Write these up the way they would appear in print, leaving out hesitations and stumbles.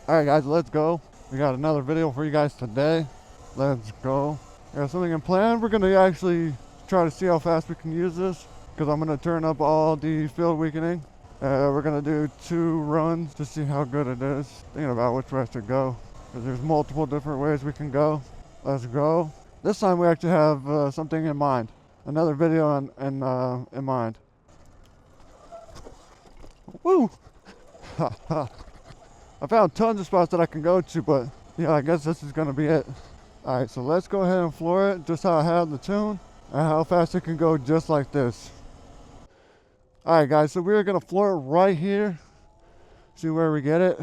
Alright guys, let's go. We got another video for you guys today. Let's go. I got something in plan. We're gonna actually try to see how fast we can use this, because I'm gonna turn up all the field weakening. We're gonna do 2 runs to see how good it is. Thinking about which way I should go, because there's multiple different ways we can go. Let's go. This time we actually have something in mind. Another video in mind. Woo! Ha ha. I found tons of spots that I can go to, but yeah, I guess this is gonna be it. Alright, so let's go ahead and floor it just how I had the tune and how fast it can go just like this. Alright guys, so we're gonna floor it right here. See where we get it.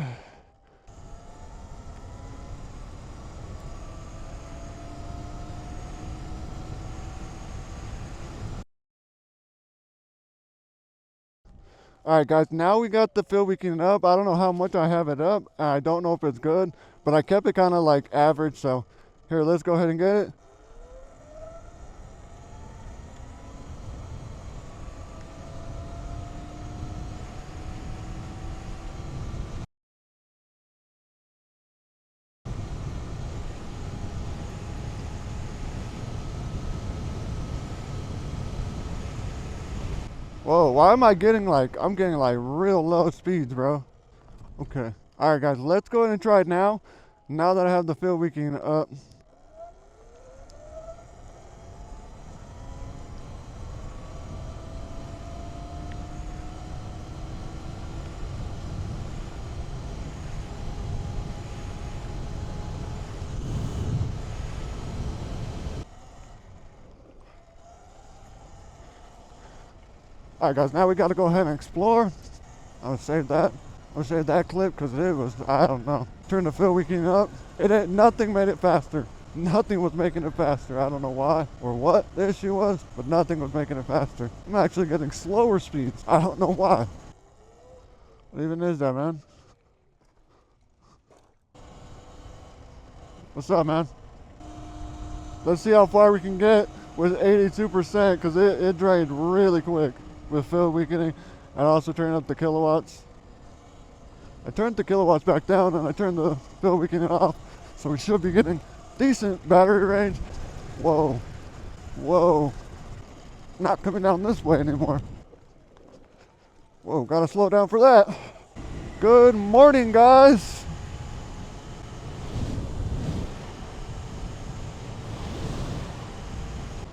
Alright guys, now we got the field weakening up. I don't know how much I have it up. I don't know if it's good, but I kept it kind of like average. So here, let's go ahead and get it. Whoa, why am I getting like, I'm getting like real low speeds, bro. Okay. Alright guys, let's go ahead and try it now. Now that I have the field weakening up. Alright guys, now we gotta go ahead and explore. I'm gonna save that. I'm gonna save that clip because it was, I don't know. Turn the field weakening up. Nothing made it faster. Nothing was making it faster. I don't know why or what the issue was, but nothing was making it faster. I'm actually getting slower speeds. I don't know why. What even is that, man? What's up, man? Let's see how far we can get with 82% because it drained really quick with field weakening. And also turning up the kilowatts. I turned the kilowatts back down and I turned the field weakening off. So we should be getting decent battery range. Whoa. Whoa. Not coming down this way anymore. Whoa, gotta slow down for that. Good morning, guys.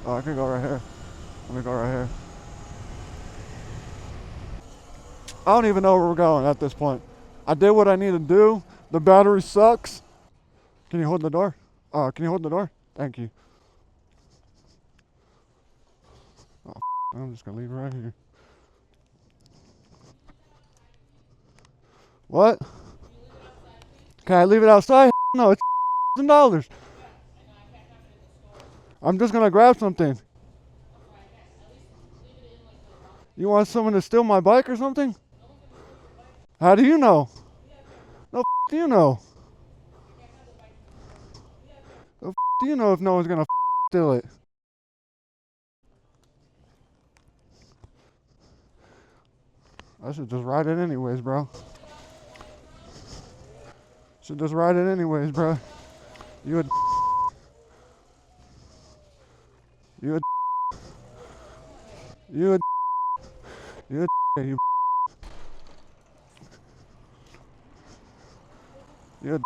Oh, I can go right here. Let me go right here. I don't even know where we're going at this point. I did what I need to do. The battery sucks. Can you hold the door? Can you hold the door? Thank you. Oh, I'm just gonna leave it right here. What? Can I leave it outside? No, it's $1,000. I'm just gonna grab something. You want someone to steal my bike or something? How do you know? No, do you know? No, do you know if no one's gonna steal it? I should just ride it anyways, bro. Should just ride it anyways, bro. You would. You would. You would. You would. You. You would.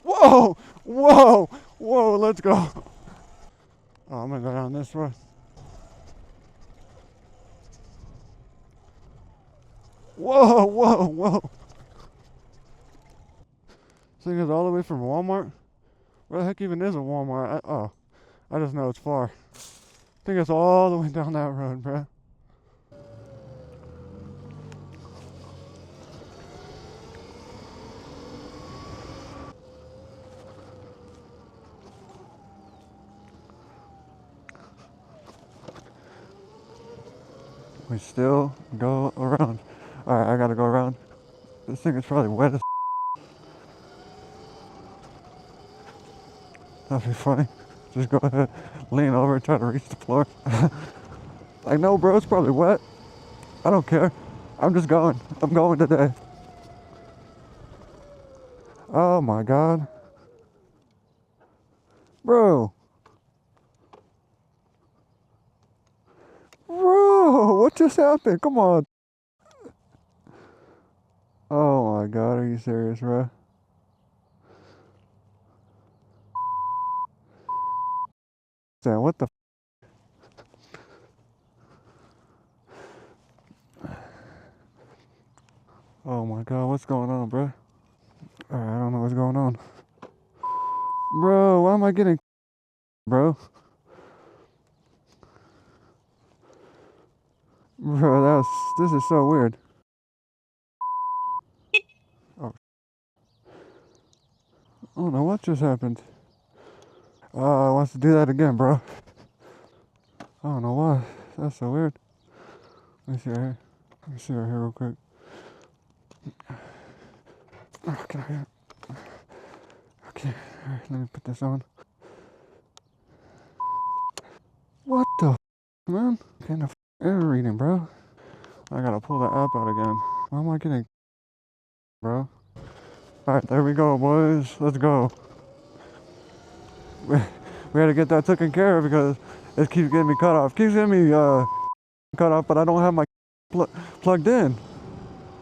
Whoa! Whoa! Whoa! Let's go. Oh, I'm gonna go down this way. Whoa! Whoa! Whoa! This thing is all the way from Walmart. Where the heck even is a Walmart? I just know it's far. I think it's all the way down that road, bruh. We still go around. Alright, I gotta go around. This thing is probably wet as that'd be funny. Just go ahead, lean over and try to reach the floor. Like, no, bro, it's probably wet. I don't care. I'm just going. I'm going today. Oh my God. Bro. Bro, what just happened? Come on. Oh my God, are you serious, bro? Sam, what the Oh my God, what's going on, bro? Alright, I don't know what's going on. Bro, why am I getting bro? Bro, this is so weird. Oh, I don't know what just happened. Wants to do that again, bro. I don't know why. That's so weird. Let me see right here. Let me see right here real quick. Oh, can I? Okay, alright, let me put this on. What the man? Kind of error reading, bro. I gotta pull the app out again. Why am I getting bro? Alright, there we go, boys. Let's go. We had to get that taken care of because it keeps getting me cut off. Keeps getting me cut off, but I don't have my plugged in.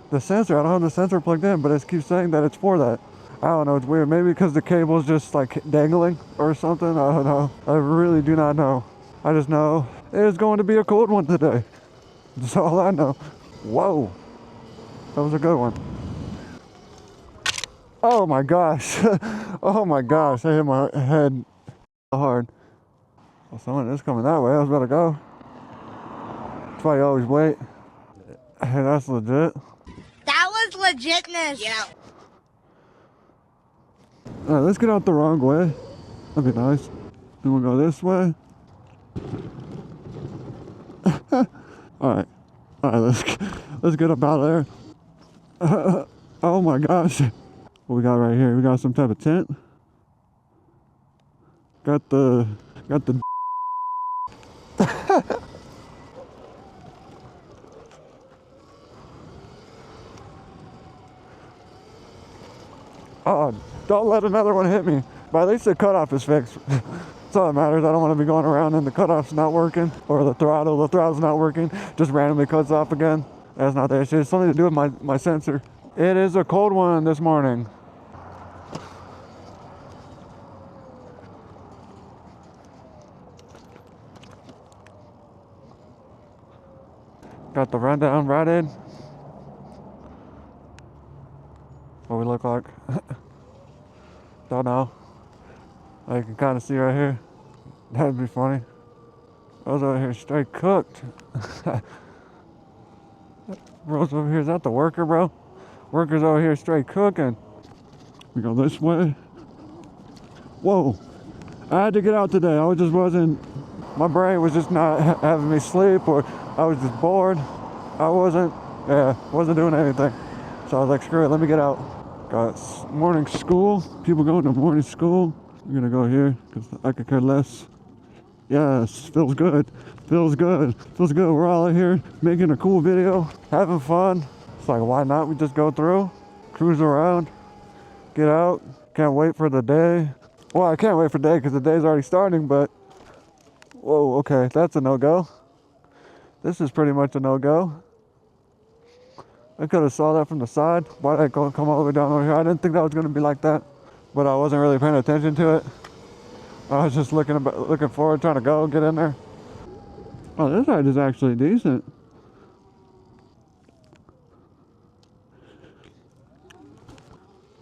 The sensor, I don't have the sensor plugged in, but it keeps saying that it's for that. I don't know, it's weird. Maybe because the cable's just like dangling or something. I don't know. I really do not know. I just know it's going to be a cold one today. That's all I know. Whoa. That was a good one. Oh my gosh. Oh my gosh. I hit my head hard. Well, someone is coming that way. I was about to go. That's why you always wait. Hey, that's legit. That was legitness. Yeah. Alright, let's get out the wrong way. That'd be nice. Then we'll go this way. Alright. Alright, let's get up out of there. Oh my gosh. What we got right here? We got some type of tent. Got the Oh, don't let another one hit me. But at least the cutoff is fixed. That's all that matters. I don't want to be going around and the cutoff's not working. Or the throttle's not working. Just randomly cuts off again. That's not the issue. It's something to do with my sensor. It is a cold one this morning. Got the rundown right in. What we look like. Don't know. I can kind of see right here. That'd be funny. Those over here straight cooked. Bro's over here, is that the worker, bro? Worker's over here straight cooking. We go this way. Whoa. I had to get out today. My brain was just not having me sleep, or I was just bored. I wasn't doing anything. So I was like, screw it, let me get out. Got morning school. People going to morning school. I'm gonna go here because I could care less. Yes, feels good. Feels good. Feels good. We're all out here making a cool video, having fun. It's like, why not? We just go through, cruise around, get out. Can't wait for the day. Well, I can't wait for the day because the day's already starting, but whoa, okay, that's a no-go. This is pretty much a no-go. I could have saw that from the side. Why did I come all the way down over here? I didn't think that was going to be like that, but I wasn't really paying attention to it. I was just looking forward, trying to go, get in there. Oh, this side is actually decent.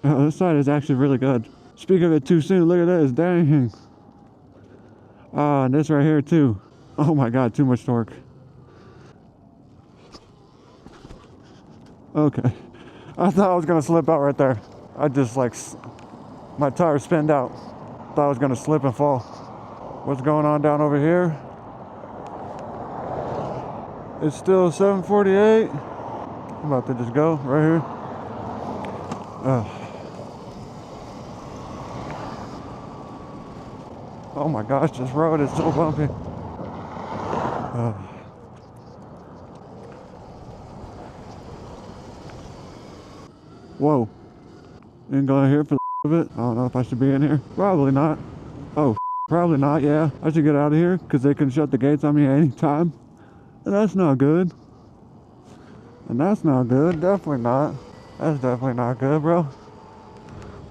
Oh, this side is actually really good. Speak of it too soon, look at this, dang. Ah, and this right here too. Oh my God, too much torque. Okay. I thought I was gonna slip out right there. I just my tire spinned out. Thought I was gonna slip and fall. What's going on down over here? It's still 7:48. I'm about to just go right here. Oh my gosh, this road is so bumpy. Whoa. Ain't going here for the of it. I don't know if I should be in here. Probably not. Oh, probably not, yeah. I should get out of here because they can shut the gates on me anytime. And that's not good. And that's not good. Definitely not. That's definitely not good, bro.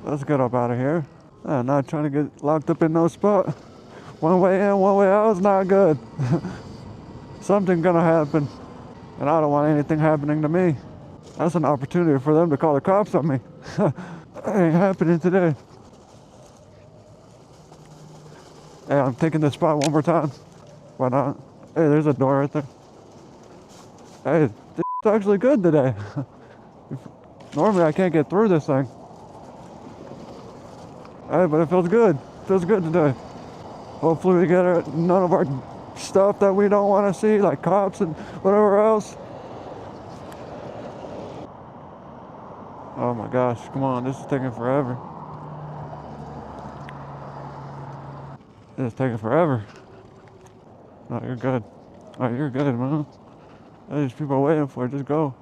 Let's get up out of here. I'm not trying to get locked up in no spot. One way in, one way out is not good. Something's gonna happen. And I don't want anything happening to me. That's an opportunity for them to call the cops on me. It ain't happening today. Hey, I'm taking this spot one more time. Why not? Hey, there's a door right there. Hey, this is actually good today. Normally I can't get through this thing. Hey, but it feels good. It feels good today. Hopefully we get none of our stuff that we don't want to see, like cops and whatever else. Oh my gosh, come on, this is taking forever. This is taking forever. No, you're good. Oh, you're good, man. There's people waiting for it, just go.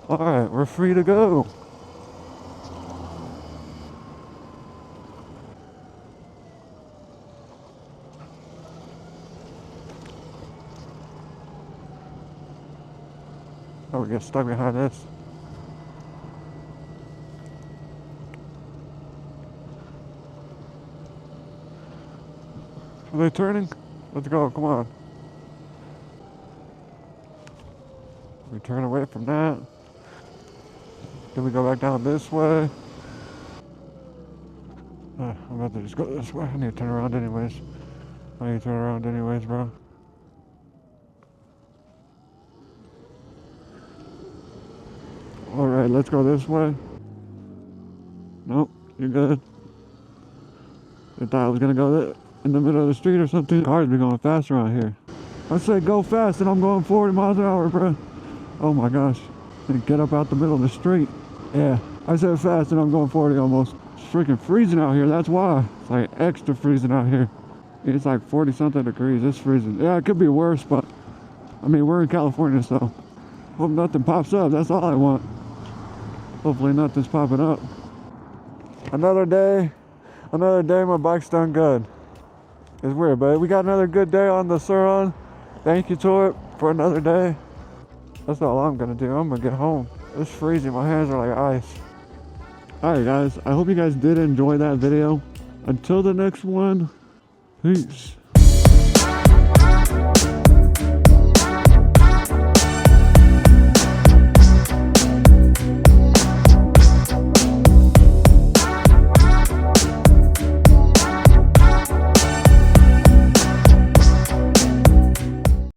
Alright, we're free to go. Oh, we get stuck behind this. Are they turning? Let's go, come on. We turn away from that. Then we go back down this way. I'm about to just go this way. I need to turn around anyways. Bro. Alright, let's go this way. Nope, you're good. I thought I was gonna go in the middle of the street or something. Cars be going fast around here. I said go fast and I'm going 40 miles an hour, bro. Oh my gosh. Get up out the middle of the street. Yeah, I said fast and I'm going 40 almost. It's freaking freezing out here, that's why. It's like extra freezing out here. It's like 40 something degrees, it's freezing. Yeah, it could be worse, but I mean, we're in California, so hope nothing pops up, that's all I want. Hopefully nothing's popping up. Another day, my bike's done good. It's weird, but we got another good day on the Suron. Thank you to it for another day. That's all I'm gonna do. I'm gonna get home. It's freezing, my hands are like ice. Alright guys, I hope you guys did enjoy that video. Until the next one, peace.